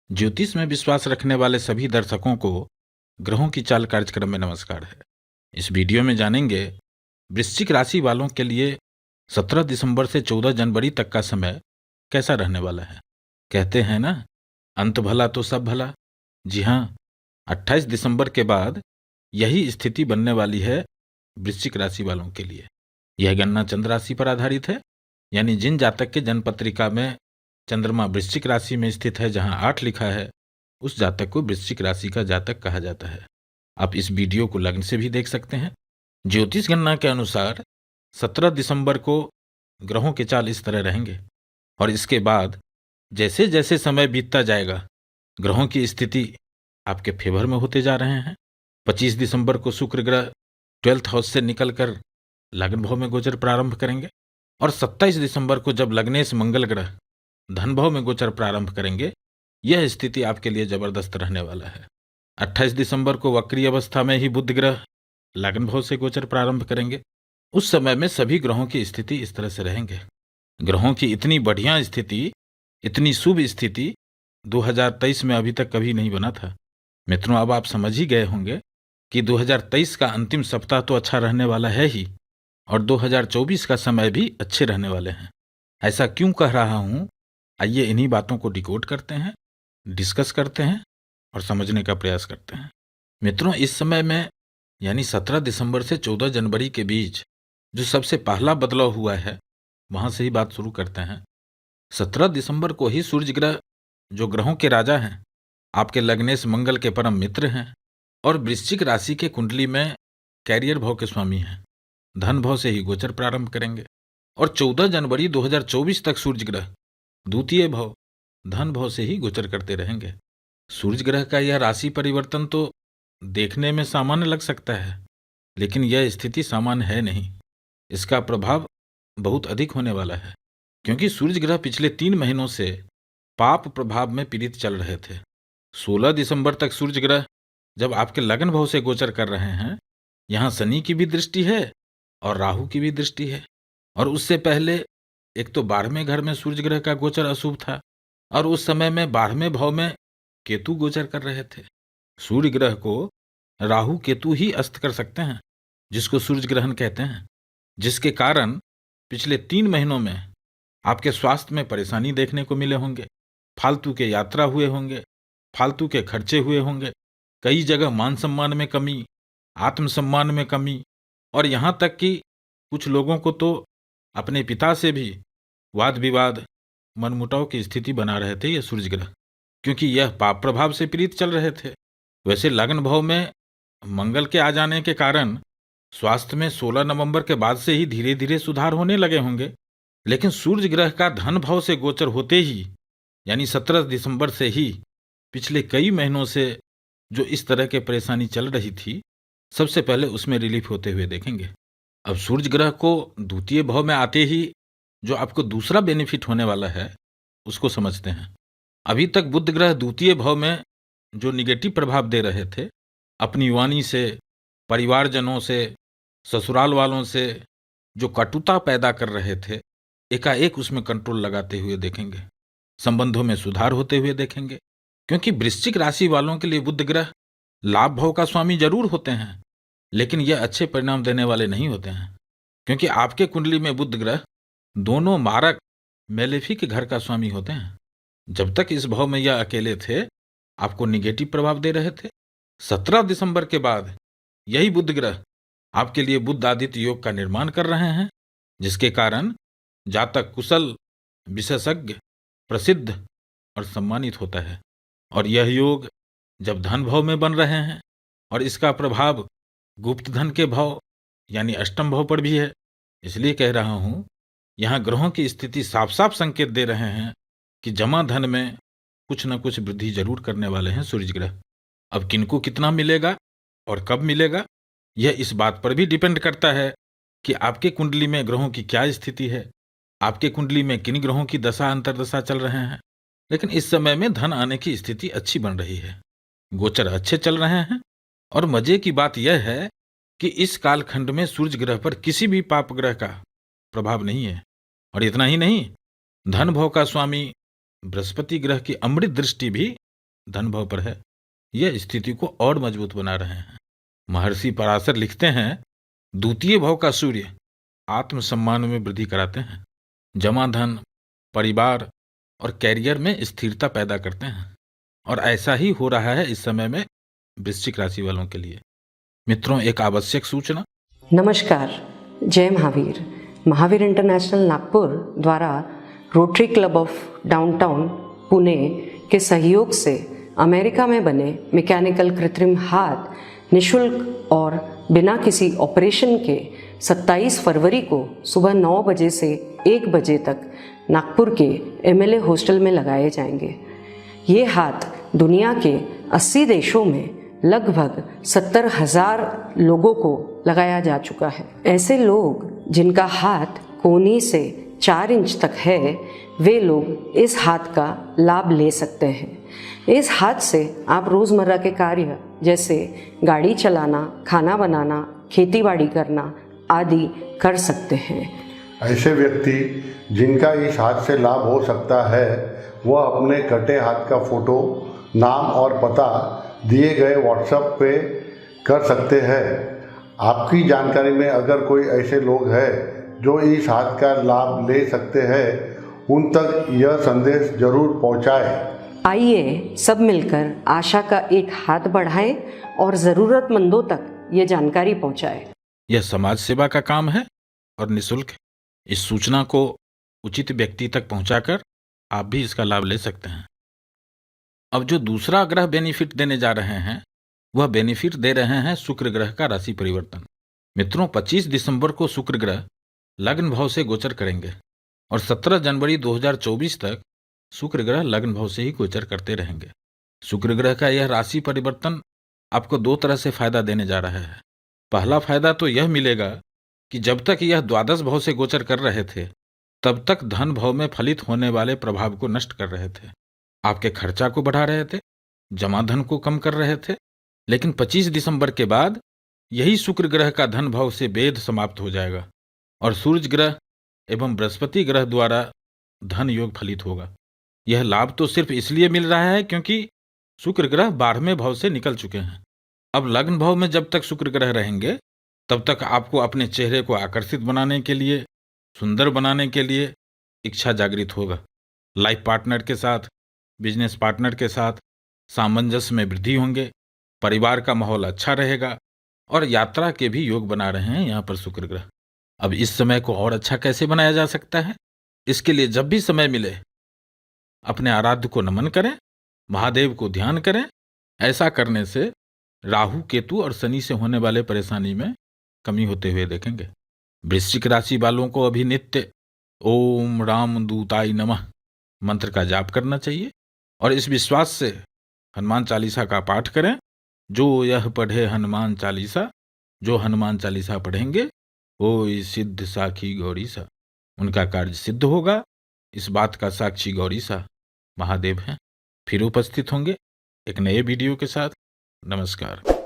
ज्योतिष में विश्वास रखने वाले सभी दर्शकों को ग्रहों की चाल कार्यक्रम में नमस्कार है। इस वीडियो में जानेंगे वृश्चिक राशि वालों के लिए 17 दिसंबर से 14 जनवरी तक का समय कैसा रहने वाला है। कहते हैं ना, अंत भला तो सब भला। जी हाँ, 28 दिसंबर के बाद यही स्थिति बनने वाली है वृश्चिक राशि वालों के लिए। यह गणना चंद्र राशि पर आधारित है, यानी जिन जातक के जन्म पत्रिका में चंद्रमा वृश्चिक राशि में स्थित है, जहां 8 लिखा है, उस जातक को वृश्चिक राशि का जातक कहा जाता है। आप इस वीडियो को लग्न से भी देख सकते हैं। ज्योतिष गणना के अनुसार 17 दिसंबर को ग्रहों के चाल इस तरह रहेंगे और इसके बाद जैसे जैसे समय बीतता जाएगा ग्रहों की स्थिति आपके फेवर में होते जा रहे हैं। 25 दिसंबर को शुक्र ग्रह 12th हाउस से निकलकर लग्न भाव में गोचर प्रारंभ करेंगे और 27 दिसंबर को जब लग्नेश मंगल ग्रह धन भाव में गोचर प्रारंभ करेंगे, यह स्थिति आपके लिए जबरदस्त रहने वाला है। 28 दिसंबर को वक्री अवस्था में ही बुध ग्रह लग्न भाव से गोचर प्रारंभ करेंगे। उस समय में सभी ग्रहों की स्थिति इस तरह से रहेंगे। ग्रहों की इतनी बढ़िया स्थिति, इतनी शुभ स्थिति 2023 में अभी तक कभी नहीं बना था। मित्रों, अब आप समझ ही गए होंगे कि 2023 का अंतिम सप्ताह तो अच्छा रहने वाला है ही, और 2024 का समय भी अच्छे रहने वाले हैं। ऐसा क्यों कह रहा हूं, आइए इन्हीं बातों को डिकोड करते हैं, डिस्कस करते हैं और समझने का प्रयास करते हैं। मित्रों, इस समय में यानी 17 दिसंबर से 14 जनवरी के बीच जो सबसे पहला बदलाव हुआ है, वहां से ही बात शुरू करते हैं। 17 दिसंबर को ही सूर्य ग्रह, जो ग्रहों के राजा हैं, आपके लग्नेश मंगल के परम मित्र हैं और वृश्चिक राशि के कुंडली में कैरियर भाव के स्वामी हैं, धन भाव से ही गोचर प्रारंभ करेंगे और 14 जनवरी 2024 तक सूर्य ग्रह द्वितीय भाव धन भाव से ही गोचर करते रहेंगे। सूर्य ग्रह का यह राशि परिवर्तन तो देखने में सामान्य लग सकता है, लेकिन यह स्थिति सामान्य है नहीं। इसका प्रभाव बहुत अधिक होने वाला है, क्योंकि सूर्य ग्रह पिछले 3 महीनों से पाप प्रभाव में पीड़ित चल रहे थे। 16 दिसंबर तक सूर्य ग्रह जब आपके लग्न भाव से गोचर कर रहे हैं, यहाँ शनि की भी दृष्टि है और राहु की भी दृष्टि है, और उससे पहले एक तो 12वें घर में सूर्य ग्रह का गोचर अशुभ था और उस समय में 12वें भाव में केतु गोचर कर रहे थे। सूर्य ग्रह को राहु केतु ही अस्त कर सकते हैं, जिसको सूर्य ग्रहण कहते हैं, जिसके कारण पिछले 3 महीनों में आपके स्वास्थ्य में परेशानी देखने को मिले होंगे, फालतू के यात्रा हुए होंगे, फालतू के खर्चे हुए होंगे, कई जगह मान सम्मान में कमी, आत्मसम्मान में कमी, और यहाँ तक कि कुछ लोगों को तो अपने पिता से भी वाद विवाद, मनमुटाव की स्थिति बना रहे थे ये सूर्य ग्रह, क्योंकि यह पाप प्रभाव से पीड़ित चल रहे थे। वैसे लग्न भाव में मंगल के आ जाने के कारण स्वास्थ्य में 16 नवंबर के बाद से ही धीरे धीरे सुधार होने लगे होंगे, लेकिन सूर्य ग्रह का धन भाव से गोचर होते ही यानी 17 दिसंबर से ही पिछले कई महीनों से जो इस तरह के परेशानी चल रही थी, सबसे पहले उसमें रिलीफ होते हुए देखेंगे। अब सूर्य ग्रह को द्वितीय भाव में आते ही जो आपको दूसरा बेनिफिट होने वाला है, उसको समझते हैं। अभी तक बुध ग्रह द्वितीय भाव में जो निगेटिव प्रभाव दे रहे थे, अपनी वाणी से, परिवारजनों से, ससुराल वालों से जो कटुता पैदा कर रहे थे, एकाएक उसमें कंट्रोल लगाते हुए देखेंगे। संबंधों में सुधार होते हुए देखेंगे, क्योंकि वृश्चिक राशि वालों के लिए बुध ग्रह लाभ भाव का स्वामी जरूर होते हैं, लेकिन यह अच्छे परिणाम देने वाले नहीं होते हैं, क्योंकि आपके कुंडली में बुध ग्रह दोनों मारक मेलेफिक घर का स्वामी होते हैं। जब तक इस भाव में यह अकेले थे, आपको निगेटिव प्रभाव दे रहे थे। 17 दिसंबर के बाद यही बुध ग्रह आपके लिए बुध आदित्य योग का निर्माण कर रहे हैं, जिसके कारण जातक कुशल, विशेषज्ञ, प्रसिद्ध और सम्मानित होता है। और यह योग जब धन भाव में बन रहे हैं और इसका प्रभाव गुप्त धन के भाव यानी अष्टम भाव पर भी है, इसलिए कह रहा हूं, यहाँ ग्रहों की स्थिति साफ साफ संकेत दे रहे हैं कि जमा धन में कुछ न कुछ वृद्धि जरूर करने वाले हैं सूर्य ग्रह। अब किनको कितना मिलेगा और कब मिलेगा, यह इस बात पर भी डिपेंड करता है कि आपके कुंडली में ग्रहों की क्या स्थिति है, आपके कुंडली में किन ग्रहों की दशा अंतर्दशा चल रहे हैं। लेकिन इस समय में धन आने की स्थिति अच्छी बन रही है, गोचर अच्छे चल रहे हैं, और मजे की बात यह है कि इस कालखंड में सूर्य ग्रह पर किसी भी पाप ग्रह का प्रभाव नहीं है। और इतना ही नहीं, धन भाव का स्वामी बृहस्पति ग्रह की अमृत दृष्टि भी धन भाव पर है, यह स्थिति को और मजबूत बना रहे हैं। महर्षि पराशर लिखते हैं, द्वितीय भाव का सूर्य आत्मसम्मान में वृद्धि कराते हैं, जमा धन, परिवार और कैरियर में स्थिरता पैदा करते हैं। और ऐसा ही हो रहा है इस समय में वृश्चिक राशि वालों के लिए। मित्रों, एक आवश्यक सूचना। नमस्कार, जय महावीर। महावीर इंटरनेशनल नागपुर द्वारा rotary club of downtown Pune के सहयोग से अमेरिका में बने मैकेनिकल कृत्रिम हाथ निःशुल्क और बिना किसी ऑपरेशन के 27 फरवरी को सुबह 9 बजे से 1 बजे तक नागपुर के MLA हॉस्टल में लगाए जाएंगे। ये हाथ दुनिया के 80 देशों में लगभग 70,000 लोगों को लगाया जा चुका है। ऐसे लोग जिनका हाथ कोहनी से 4 इंच तक है, वे लोग इस हाथ का लाभ ले सकते हैं। इस हाथ से आप रोज़मर्रा के कार्य जैसे गाड़ी चलाना, खाना बनाना, खेतीबाड़ी करना आदि कर सकते हैं। ऐसे व्यक्ति जिनका इस हाथ से लाभ हो सकता है, वह अपने कटे हाथ का फोटो, नाम और पता दिए गए व्हाट्सएप पे कर सकते हैं। आपकी जानकारी में अगर कोई ऐसे लोग हैं जो इस हाथ का लाभ ले सकते हैं, उन तक यह संदेश जरूर पहुंचाएं। आइए सब मिलकर आशा का एक हाथ बढ़ाएं और ज़रूरतमंदों तक ये जानकारी पहुंचाएं। यह समाज सेवा का काम है और निःशुल्क है। इस सूचना को उचित व्यक्ति तक पहुंचाकर आप भी इसका लाभ ले सकते हैं। अब जो दूसरा ग्रह बेनिफिट देने जा रहे हैं, वह बेनिफिट दे रहे हैं शुक्र ग्रह का राशि परिवर्तन। मित्रों, 25 दिसंबर को शुक्र ग्रह लग्न भाव से गोचर करेंगे और 17 जनवरी 2024 तक शुक्र ग्रह लग्न भाव से ही गोचर करते रहेंगे। शुक्र ग्रह का यह राशि परिवर्तन आपको 2 तरह से फायदा देने जा रहा है। पहला फायदा तो यह मिलेगा कि जब तक यह द्वादश भाव से गोचर कर रहे थे, तब तक धन भाव में फलित होने वाले प्रभाव को नष्ट कर रहे थे, आपके खर्चा को बढ़ा रहे थे, जमा धन को कम कर रहे थे। लेकिन 25 दिसंबर के बाद यही शुक्र ग्रह का धन भाव से भेद समाप्त हो जाएगा और सूर्य ग्रह एवं बृहस्पति ग्रह द्वारा धन योग फलित होगा। यह लाभ तो सिर्फ इसलिए मिल रहा है क्योंकि शुक्र ग्रह 12वें भाव से निकल चुके हैं। अब लग्न भाव में जब तक शुक्र ग्रह रहेंगे, तब तक आपको अपने चेहरे को आकर्षित बनाने के लिए, सुंदर बनाने के लिए इच्छा जागृत होगा। लाइफ पार्टनर के साथ, बिजनेस पार्टनर के साथ सामंजस्य में वृद्धि होंगे, परिवार का माहौल अच्छा रहेगा और यात्रा के भी योग बना रहे हैं यहाँ पर शुक्र ग्रह। अब इस समय को और अच्छा कैसे बनाया जा सकता है? इसके लिए जब भी समय मिले अपने आराध्य को नमन करें, महादेव को ध्यान करें। ऐसा करने से राहु, केतु और शनि से होने वाले परेशानी में कमी होते हुए देखेंगे। वृश्चिक राशि वालों को अभी नित्य ओम राम दूताय नमः मंत्र का जाप करना चाहिए और इस विश्वास से हनुमान चालीसा का पाठ करें। जो यह पढ़े हनुमान चालीसा, जो हनुमान चालीसा पढ़ेंगे होय सिद्ध साखी गौरी सा, उनका कार्य सिद्ध होगा। इस बात का साक्षी गौरी सा महादेव हैं। फिर उपस्थित होंगे एक नए वीडियो के साथ। नमस्कार।